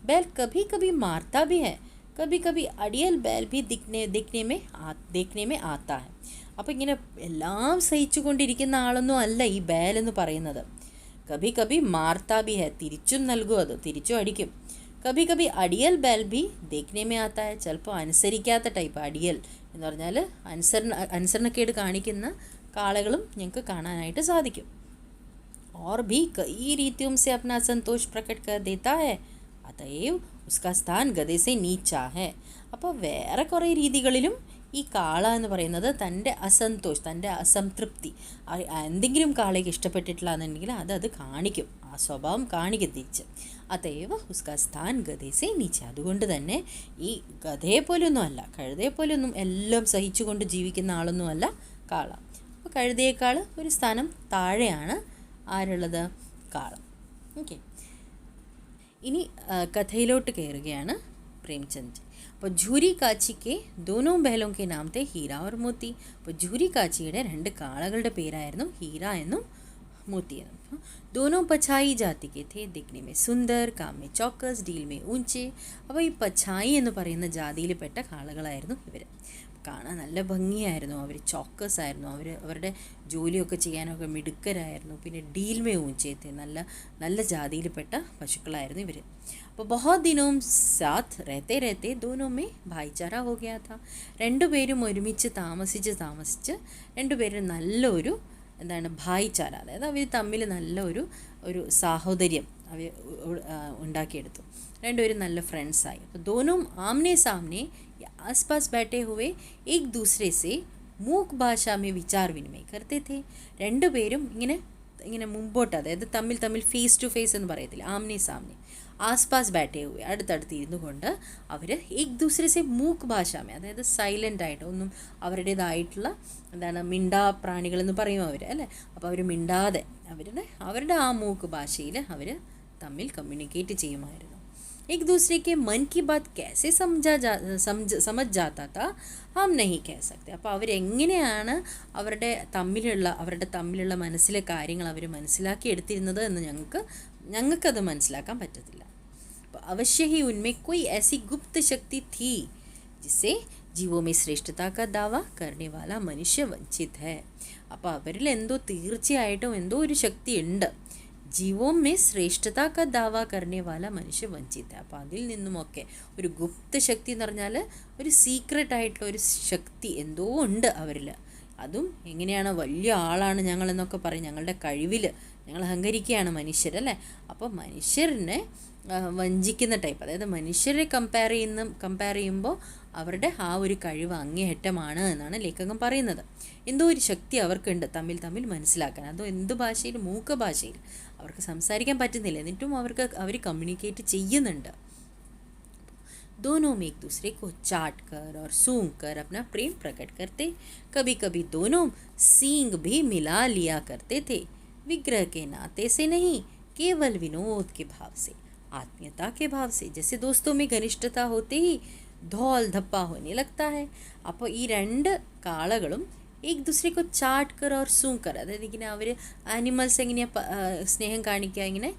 बैल कभी कभी मारता भी है, कभी कभी अड़ियल बैल भी देखने में आता है. അപ്പോൾ ഇങ്ങനെ എല്ലാം സഹിച്ചു കൊണ്ടിരിക്കുന്ന ആളൊന്നും അല്ല ഈ बैल എന്ന് പറയുന്നത്. കഭി കഭി മാർത്താ ബി ഹെ, തിരിച്ചും നൽകും, അത് തിരിച്ചും അടിക്കും. കഭി കഭി അടിയൽ ബേൽ ബി ദേഖ്നെ മേ ആത്താ ഹെ, ചിലപ്പോൾ അനുസരിക്കാത്ത ടൈപ്പ് അടിയൽ എന്ന് പറഞ്ഞാൽ അനുസരണക്കേട് കാണിക്കുന്ന കാളകളും ഞങ്ങൾക്ക് കാണാനായിട്ട് സാധിക്കും. और भी कई रीतियों से अपना असंतोष प्रकट कर देता है अतएव उसका स्थान गधे से नीचा है. അപ്പോൾ വേറെ കുറേ രീതികളിലും ഈ കാള എന്ന് പറയുന്നത് തൻ്റെ തൻ്റെ അസംതൃപ്തി, എന്തെങ്കിലും കാളയ്ക്ക് ഇഷ്ടപ്പെട്ടിട്ടില്ല എന്നുണ്ടെങ്കിൽ അത് കാണിക്കും, ആ സ്വഭാവം കാണിക്കും തിരിച്ച്. അതേവ ഉസ്കാ സ്ഥാൻ ഗധേസെ നീച്ച, അതുകൊണ്ട് തന്നെ ഈ ഗധയെ പോലൊന്നും അല്ല, കഴുതയെ പോലൊന്നും എല്ലാം സഹിച്ചുകൊണ്ട് ജീവിക്കുന്ന ആളൊന്നുമല്ല കാള. അപ്പോൾ കഴുതയേക്കാൾ ഒരു സ്ഥാനം താഴെയാണ് ആരുള്ളത്? കാള. ഓക്കെ, ഇനി കഥയിലോട്ട് കയറുകയാണ് പ്രേംചന്ദ്. അപ്പോൾ ജൂരി കാച്ചിക്ക് ദോനോ ബഹലോं के नाम थे हीरा और मोती. അപ്പോൾ ജൂരി കാച്ചിയുടെ 2 കാളകളുടെ പേരായിരുന്നു ഹീര എന്നും मोती है। दोनों പച്ചായി जाति के थे, दिखने में सुंदर, काम में चौकस, डील में ऊंचे. അപ്പോൾ ഈ പച്ചായി എന്ന് പറയുന്ന ജാതിയിൽപ്പെട്ട ആളുകളായിരുന്നു ഇവർ. കാണാൻ നല്ല ഭംഗിയായിരുന്നു, അവർ ചോക്കസ് ആയിരുന്നു, അവരുടെ ജോലിയൊക്കെ ചെയ്യാനൊക്കെ മിടുക്കരായിരുന്നു. പിന്നെ ഡീൽമേ ഊഞ്ചേത്തെ നല്ല നല്ല ജാതിയിൽപ്പെട്ട പശുക്കളായിരുന്നു ഇവർ. അപ്പോൾ ബഹുത് ദിനോം സാത്ത് രഹത്തെ രഹത്തെ ദോനോമേ ഭായിച്ചാര ഹോ ഗയാ താ. രണ്ടുപേരും ഒരുമിച്ച് താമസിച്ച് രണ്ടുപേരും നല്ലൊരു ഭായിച്ചാര, അതായത് അവർ തമ്മിൽ നല്ല ഒരു സാഹോദര്യം അവർ ഉണ്ടാക്കിയെടുത്തു. രണ്ടുപേരും നല്ല ഫ്രണ്ട്സായി. അപ്പോൾ ദോനും ആംനെ സാമനെ आसपास बैठे हुए एक दूसरे से മൂക്ക് ഭാഷ में വിചാർ വിനിമയം करते थे. രണ്ടുപേരും ഇങ്ങനെ മുമ്പോട്ട്, അതായത് തമ്മിൽ ഫേസ് ടു ഫേസ് എന്ന് പറയത്തില്ല, ആംനെ സാമനെ, ആസ്പാസ് ബാറ്റേ ഹുവേ അടുത്തടുത്ത് ഇരുന്നു കൊണ്ട് അവർ ഏക് ദൂസരെ സെ മൂക്ക് ഭാഷാമേ, അതായത് സൈലൻ്റ് ആയിട്ട് ഒന്നും അവരുടേതായിട്ടുള്ള മിണ്ടാ പ്രാണികളെന്ന് പറയും അവർ അല്ലേ. അപ്പോൾ അവർ മിണ്ടാതെ അവരുടെ ആ മൂക്ക് ഭാഷയിൽ അവർ തമ്മിൽ കമ്മ്യൂണിക്കേറ്റ് ചെയ്യുമായിരുന്നു. एक दूसरे के मन की बात कैसे समझ जाता था हम नहीं कह सकते. അപ്പോൾ അവരെങ്ങനെയാണ് അവരുടെ തമ്മിലുള്ള മനസ്സിലെ കാര്യങ്ങൾ അവർ മനസ്സിലാക്കി എടുത്തിരുന്നത് എന്ന് ഞങ്ങൾക്കത് മനസ്സിലാക്കാൻ പറ്റത്തില്ല. അപ്പോൾ अवश्य ही उनमें कोई ऐसी गुप्त शक्ति थी जिससे जीवों में श्रेष्ठता का दावा करने वाला मनुष्य वंचित है. അപ്പോൾ അവരിൽ തീർച്ചയായിട്ടും ഒരു ശക്തി ഉണ്ട്. ജീവോം മേ ശ്രേഷ്ഠത കാ ദാവ കർണേ വാല മനുഷ്യ വഞ്ചിത. അപ്പോൾ അതിൽ നിന്നുമൊക്കെ ഒരു ഗുപ്ത ശക്തി എന്ന് പറഞ്ഞാൽ ഒരു സീക്രട്ട് ആയിട്ടുള്ള ഒരു ശക്തി എന്തോ ഉണ്ട് അവരിൽ. അതും എങ്ങനെയാണ്, വലിയ ആളാണ് ഞങ്ങളെന്നൊക്കെ പറയും, ഞങ്ങളുടെ കഴിവിൽ ഞങ്ങൾ അഹങ്കരിക്കുകയാണ് മനുഷ്യരല്ലേ. അപ്പോൾ മനുഷ്യരിനെ വഞ്ചിക്കുന്ന ടൈപ്പ്, അതായത് മനുഷ്യരെ കമ്പയർ ചെയ്യുമ്പോൾ അവരുടെ ആ ഒരു കഴിവ് അങ്ങേയറ്റമാണ് എന്നാണ് ലേഖകൻ പറയുന്നത്. എന്തോ ഒരു ശക്തി അവർക്കുണ്ട് തമ്മിൽ മനസ്സിലാക്കാൻ. അതോ എന്ത് ഭാഷയിൽ, മൂക്ക ഭാഷയിൽ അവർക്ക് സംസാരിക്കാൻ പറ്റുന്നില്ല, എന്നിട്ടും അവർ കമ്മ്യൂണിക്കേറ്റ് ചെയ്യുന്നുണ്ട്. दोनों में एक दूसरे को चाट कर और सूंघ कर अपना प्रेम प्रकट करते. कभी कभी दोनों सींग भी मिला लिया करते थे, विग्रह के नाते से नहीं, केवल विनोद के भाव से, आत्मीयता के भाव से. जैसे दोस्तों में घनिष्ठता होते ही धौल धप्पा होने लगता है. അപ്പോൾ ഈ രണ്ട് കാളകളും एक दूसरे को चाट कर और सूंघ कर, അതായത് ഇങ്ങനെ അവർ ആനിമൽസ് എങ്ങനെയാണ് സ്നേഹം കാണിക്കുക, ഇങ്ങനെ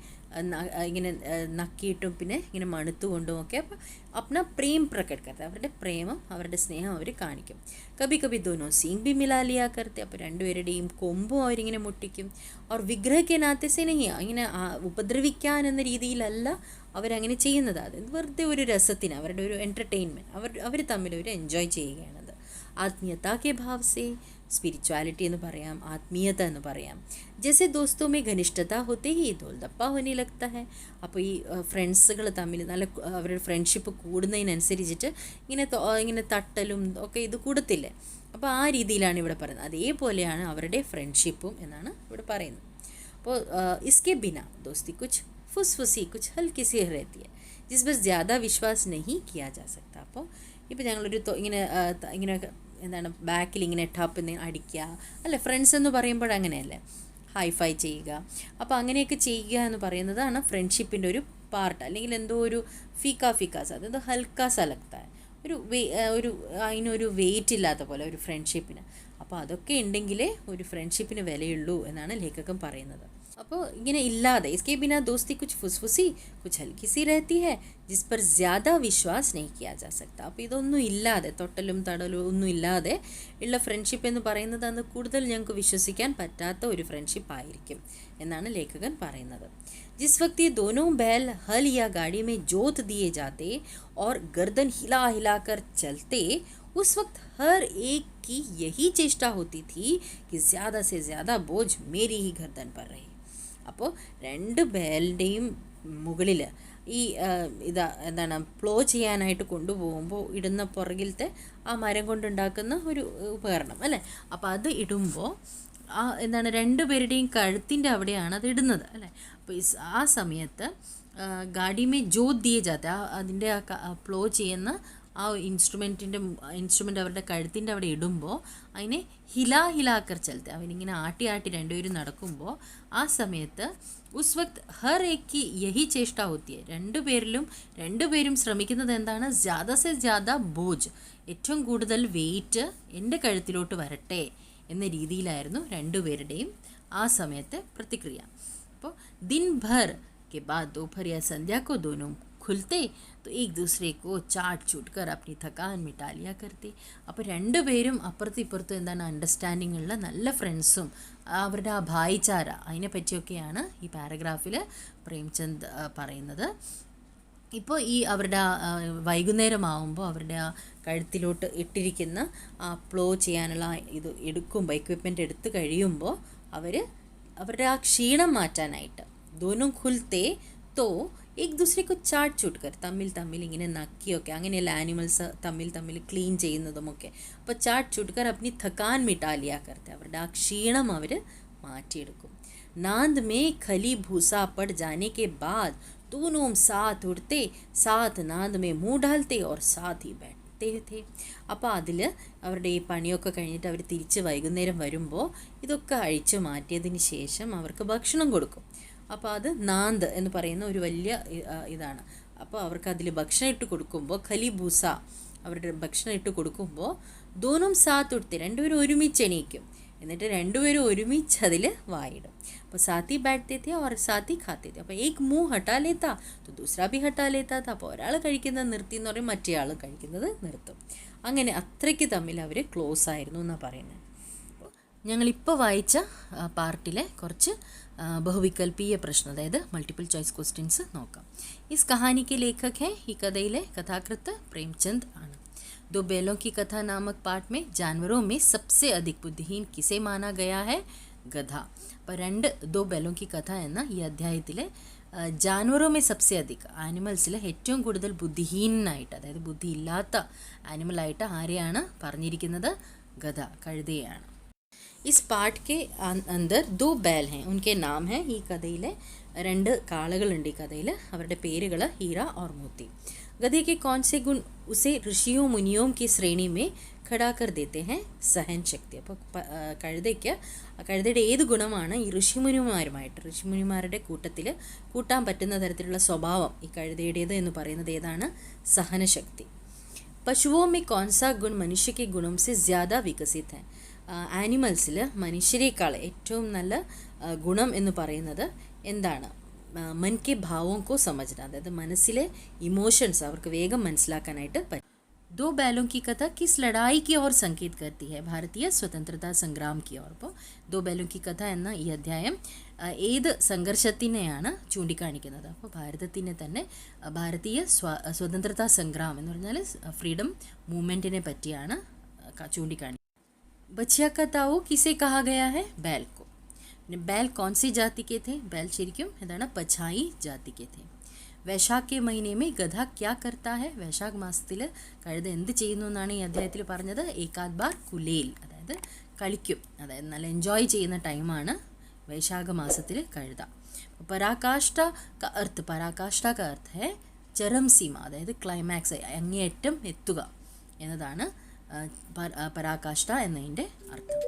നക്കിയിട്ടും പിന്നെ ഇങ്ങനെ മണുത്തുകൊണ്ടും ഒക്കെ അപ്പോൾ അപ്ന പ്രേം പ്രകട് करते, അവരുടെ പ്രേമം അവരുടെ സ്നേഹം അവർ കാണിക്കും. കബി കബി ദോനോ സീങ് ബി മിലാ ലിയാ करते, അപ്പോൾ രണ്ടുപേരുടെയും കൊമ്പും അവരിങ്ങനെ മുട്ടിക്കും. അവർ വിഗ്രഹക്കെ നാത്തെ സെ നഹി, ഇങ്ങനെ ഉപദ്രവിക്കാൻ എന്ന രീതിയിലല്ല അവരങ്ങനെ ചെയ്യുന്നത്. അത് വെറുതെ ഒരു രസത്തിന്, അവരുടെ ഒരു എൻ്റർടൈൻമെൻറ്റ്, അവർ തമ്മിൽ ഒരു എൻജോയ് ചെയ്യുകയാണത്. ആത്മീയത കെ ഭാവ് സെ, സ്പിരിച്വാലിറ്റി എന്ന് പറയാം, ആത്മീയത എന്ന് പറയാം. ജैसे दोस्तों में घनिष्ठता होते ही धोल धप्पा होने लगता है. അപ്പോൾ ഈ ഫ്രണ്ട്സുകൾ തമ്മിൽ നല്ല അവരുടെ ഫ്രണ്ട്ഷിപ്പ് കൂടുന്നതിനനുസരിച്ചിട്ട് ഇങ്ങനെ തട്ടലും ഒക്കെ ഇത് കൂടത്തില്ലേ. അപ്പോൾ ആ രീതിയിലാണ് ഇവിടെ പറയുന്നത്. അതേപോലെയാണ് അവരുടെ ഫ്രണ്ട്ഷിപ്പും എന്നാണ് ഇവിടെ പറയുന്നത്. അപ്പോൾ इसके बिना दोस्ती कुछ फुसफुसी कुछ हल्की सी रहती है जिस पर ज़्यादा विश्वास नहीं किया जा सकता. അപ്പോൾ ഇപ്പോൾ ഞങ്ങളൊരു ഇങ്ങനെ ബാക്കിൽ ഇങ്ങനെ ടപ്പ് അടിക്കുക അല്ലേ, ഫ്രണ്ട്സ് എന്ന് പറയുമ്പോൾ അങ്ങനെയല്ലേ, ഹൈഫൈ ചെയ്യുക. അപ്പോൾ അങ്ങനെയൊക്കെ ചെയ്യുക എന്ന് പറയുന്നതാണ് ഫ്രണ്ട്ഷിപ്പിൻ്റെ ഒരു പാർട്ട്. അല്ലെങ്കിൽ എന്തോ ഒരു ഫീക്കാസ്, അതായത് ഹൽക്കാ സലക്ത, അതിനൊരു വെയിറ്റ് ഇല്ലാത്ത പോലെ ഒരു ഫ്രണ്ട്ഷിപ്പിന്. അപ്പോൾ അതൊക്കെ ഉണ്ടെങ്കിലേ ഒരു ഫ്രണ്ട്ഷിപ്പിന് വിലയുള്ളൂ എന്നാണ് ലേഖകൻ പറയുന്നത്. അപ്പോൾ ഇങ്ങനെ ഇല്ലാതെ इसके बिना दोस्ती कुछ फुसफुसी कुछ हल्की सी रहती है जिस पर ज़्यादा विश्वास नहीं किया जा सकता. അപ്പോൾ ഇതൊന്നും ഇല്ലാതെ, തൊട്ടലും തടലും ഒന്നും ഇല്ലാതെ ഉള്ള ഫ്രണ്ട്ഷിപ്പ് എന്ന് പറയുന്നത് അത് കൂടുതൽ ഞങ്ങൾക്ക് വിശ്വസിക്കാൻ പറ്റാത്ത ഒരു ഫ്രണ്ട്ഷിപ്പ് ആയിരിക്കും എന്നാണ് ലേഖകൻ പറയുന്നത്. जिस वक्त ये दोनों बैल हल या गाड़ी में जोत दिए जाते और गर्दन हिला हिलाकर चलते, उस वक्त हर एक की यही चेष्टा होती थी कि ज़्यादा से ज़्यादा बोझ मेरी ही गर्दन पर रहे. അപ്പോൾ രണ്ട് ബേലിൻ്റെയും മുകളിൽ ഈ പ്ലോ ചെയ്യാനായിട്ട് കൊണ്ടുപോകുമ്പോൾ ഇടുന്ന പുറകിലത്തെ ആ മരം കൊണ്ടുണ്ടാക്കുന്ന ഒരു ഉപകരണം അല്ലേ. അപ്പോൾ അത് ഇടുമ്പോൾ രണ്ടുപേരുടെയും കഴുത്തിൻ്റെ അവിടെയാണ് അത് ഇടുന്നത് അല്ലേ. അപ്പോൾ ആ സമയത്ത് ഗാഡിമേ ജോത് ദിയേ ജാത്ത, അതിൻ്റെ പ്ലോ ചെയ്യുന്ന ആ ഇൻസ്ട്രുമെൻ്റ് അവരുടെ കഴുത്തിൻ്റെ അവിടെ ഇടുമ്പോൾ അതിനെ ഹിലാക്കർ ചലത്തെ, അവനിങ്ങനെ ആട്ടി രണ്ടുപേരും നടക്കുമ്പോൾ ആ സമയത്ത് ഉസ് വക്ത് ഹർ ഏക്ക് യഹി ചേഷ്ട ഹോത്തി ഹൈ, രണ്ടുപേരും ശ്രമിക്കുന്നത് എന്താണ്, ജ്യാദ സെ ജ്യാദ ബോജ്, ഏറ്റവും കൂടുതൽ വെയിറ്റ് എൻ്റെ കഴുത്തിലോട്ട് വരട്ടെ എന്ന രീതിയിലായിരുന്നു രണ്ടുപേരുടെയും ആ സമയത്തെ പ്രതിക്രിയ. അപ്പോൾ दिन भर के बाद दोपहर या संध्या को दोनों खुलते तो एक दूसरे को चाट चूट कर अपनी थकान मिटा लिया करते. അപ്പോൾ രണ്ടുപേരും അപ്പുറത്തും ഇപ്പുറത്തും എന്താണ് അണ്ടർസ്റ്റാൻഡിംഗ് ഉള്ള നല്ല ഫ്രണ്ട്സും അവരുടെ ആ ഭായിച്ചാര അതിനെ പറ്റിയൊക്കെയാണ് ഈ പാരഗ്രാഫിൽ പ്രേംചന്ദ് പറയുന്നത്. ഇപ്പോൾ ഈ അവരുടെ വൈകുന്നേരമാവുമ്പോൾ അവരുടെ ആ കഴുത്തിലോട്ട് ഇട്ടിരിക്കുന്ന ആ പ്ലോ ചെയ്യാനുള്ള ഇത് എടുക്കുമ്പോൾ എക്വിപ്മെൻ്റ് എടുത്ത് കഴിയുമ്പോൾ അവരുടെ ആ ക്ഷീണം മാറ്റാനായിട്ട് ദോനും ഖുൽത്തെ തോ एक दूसरे को ചാട്ട് ചൂട്ട് കർ തമ്മിൽ ഇങ്ങനെ നക്കിയൊക്കെ അങ്ങനെയല്ല ആനിമൽസ് തമ്മിൽ ക്ലീൻ ചെയ്യുന്നതുമൊക്കെ. അപ്പോൾ ചാട്ട് ചൂട്ട് കർ അപ്നി थकान मिटा लिया करते അവരുടെ ആ ക്ഷീണം അവർ മാറ്റിയെടുക്കും. नांद में खली भूसा पड़ जाने के बाद दोनों साथ उड़ते, साथ नांद में मुँह डालते और साथ ही बैठते थे. അപ്പോൾ അതിൽ അവരുടെ ഈ പണിയൊക്കെ കഴിഞ്ഞിട്ട് അവർ തിരിച്ച് വൈകുന്നേരം വരുമ്പോൾ ഇതൊക്കെ അഴിച്ചു മാറ്റിയതിന് ശേഷം അവർക്ക് ഭക്ഷണം കൊടുക്കും. അപ്പോൾ അത് നാന്ത് എന്ന് പറയുന്ന ഒരു വലിയ ഇതാണ്. അപ്പോൾ അവർക്ക് അതിൽ ഭക്ഷണം ഇട്ട് കൊടുക്കുമ്പോൾ ഖലി ഭൂസ അവരുടെ ഭക്ഷണം ഇട്ട് കൊടുക്കുമ്പോൾ ദോനും സാത്ത് ഉടുത്തി രണ്ടുപേരും ഒരുമിച്ച് എണീക്കും. എന്നിട്ട് രണ്ടുപേരും ഒരുമിച്ച് അതിൽ വായിടും. അപ്പോൾ സാത്തി ബാठते थे और साथी खाते थे. അപ്പോൾ एक मुंह हटा लेता तो दूसरा भी हटा लेता था. അപ്പോൾ ഒരാൾ കഴിക്കുന്നത് നിർത്തി എന്ന് പറയും, മറ്റേ ആൾ കഴിക്കുന്നത് നിർത്തും. അങ്ങനെ അത്രയ്ക്ക് തമ്മിൽ അവർ ക്ലോസ് ആയിരുന്നു എന്നാണ് പറയുന്നത്. ഞങ്ങളിപ്പോൾ വായിച്ച പാർട്ടിലെ കുറച്ച് ബഹുവികൽപ്പീയ പ്രശ്നം, അതായത് മൾട്ടിപ്പിൾ ചോയ്സ് ക്വസ്റ്റ്യൻസ് നോക്കാം. ഇസ് കഹാനിക്ക് ലേഖക് ഹെ, ഈ കഥയിലെ കഥാകൃത്ത് പ്രേംചന്ദ് ആണ്. दो बैलों की कथा नामक पाठ में जानवरों में सबसे अधिक बुद्धिहीन किसे माना गया है? गधा. അപ്പോൾ दो बैलों की कथा എന്ന ഈ അധ്യായത്തിലെ ജാൻവറോ മേ സബ്സെ അധിക് ആനിമൽസിൽ ഏറ്റവും കൂടുതൽ ബുദ്ധിഹീനായിട്ട്, അതായത് ബുദ്ധി ഇല്ലാത്ത ആനിമലായിട്ട് ആരെയാണ് പറഞ്ഞിരിക്കുന്നത്? ഗധ, കഴുതയാണ്. ഇസ് പാഠ് കെ അന്തർ ദോ बैल हैं, उनके नाम हैं. ഈ കഥയിലെ രണ്ട് കാളകളുണ്ട്. ഈ കഥയിൽ അവരുടെ പേരുകൾ ഹീര और മോത്തി. गधे के कौन से गुण उसे ऋषियों मुनियों की श्रेणी में खड़ा कर देते हैं? सहन शक्ति. അപ്പോൾ കഴുതയുടെ ഏത് ഗുണമാണ് ഈ ഋഷിമുനിമാരുടെ കൂട്ടത്തിൽ കൂട്ടാൻ പറ്റുന്ന തരത്തിലുള്ള സ്വഭാവം ഈ കഴുതയുടേത് എന്ന് പറയുന്നത് ഏതാണ്? സഹനശക്തി. പശുവോ में कौन सा गुण मनुष्य के गुणों से ज़्यादा विकसित है? ആനിമൽസിൽ മനുഷ്യരെക്കാൾ ഏറ്റവും നല്ല ഗുണം എന്ന് പറയുന്നത് എന്താണ്? मन के भावों को समझना, അതായത് മനസ്സിലെ ഇമോഷൻസ് അവർക്ക് വേഗം മനസ്സിലാക്കാനായിട്ട് പറ്റും. दो बैलों की कथा किस लड़ाई की ओर संकेत करती है? भारतीय स्वतंत्रता संग्राम की ओर. അപ്പോൾ दो बैलों की कथा എന്ന ഈ അധ്യായം ഏത് സംഘർഷത്തിനെയാണ് ചൂണ്ടിക്കാണിക്കുന്നത്? അപ്പോൾ ഭാരതത്തിനെ തന്നെ ഭാരതീയ സ്വതന്ത്രതാ സംഗ്രാം എന്ന് പറഞ്ഞാൽ ഫ്രീഡം മൂവ്മെൻറ്റിനെ പറ്റിയാണ് ചൂണ്ടിക്കാണിക്കുന്നത്. बछिया का ताऊ किसे कहा गया है? बैल को. बैल कौन सी जाति के थे? बैल ശരിക്കും എന്താണ്? പഛായി ജാതി के थे. വൈശാഖ് के महीने में गधा क्या करता है? വൈശാഖ് മാസത്തിൽ കഴുത എന്ത് ചെയ്യുന്നു എന്നാണ് ഈ അധ്യായത്തിൽ പറഞ്ഞത്? ഏകാദ് ബാർ കുലേൽ, അതായത് കളിക്കും, അതായത് നല്ല എൻജോയ് ചെയ്യുന്ന ടൈമാണ് വൈശാഖ മാസത്തിൽ കഴുത. പരാകാഷ്ഠ का अर्थ है ചരം സീമ, അതായത് ക്ലൈമാക്സ്, അങ്ങേയറ്റം എത്തുക എന്നതാണ് പരാകാഷ്ഠ എന്നതിൻ്റെ അർത്ഥം.